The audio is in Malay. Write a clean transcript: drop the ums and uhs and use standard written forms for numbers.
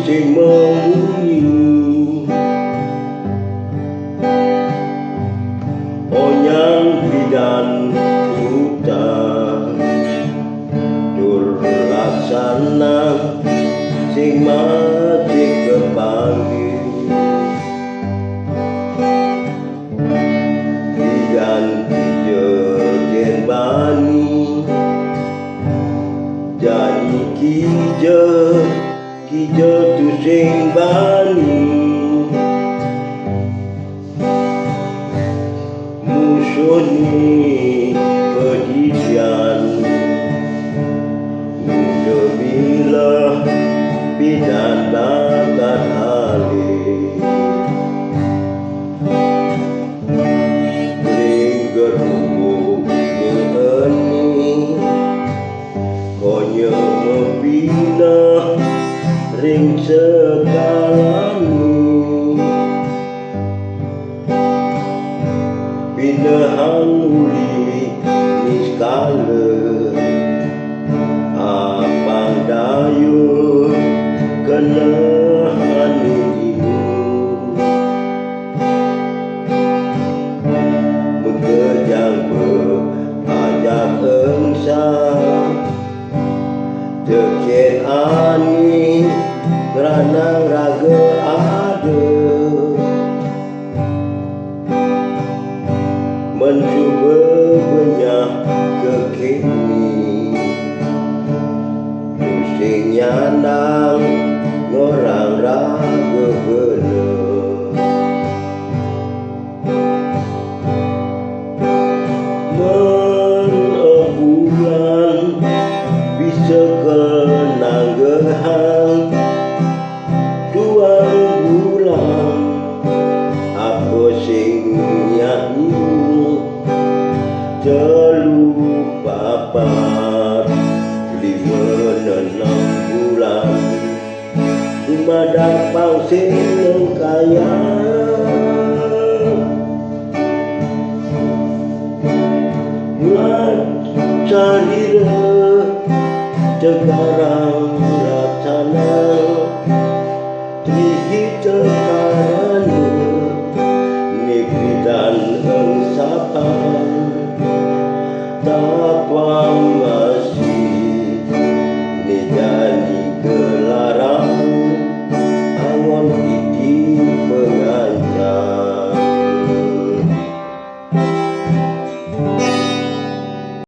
sing membunyi, onyang bidan hutan dur laksana sing mati kepanggil, diganti jogen bani jadi kijo tu sing bani, musoni pedidian muda bila bidan bakat alih, ringger hubung ngeni konya membina ring segalani, binahan uli niskala apang dayu kena hanimu, mengerjang berajak engsa teken ani beranang raga ada, mencuba banyak kekini pusing nyandang ngorang raga bener, menebulan bisa kenang gehang 2 bulan apa sing nyanyi telu papat 5-6 bulan rumah pang sing kaya buat carira tegarang laksana trihita karana negeri dan engsapan tak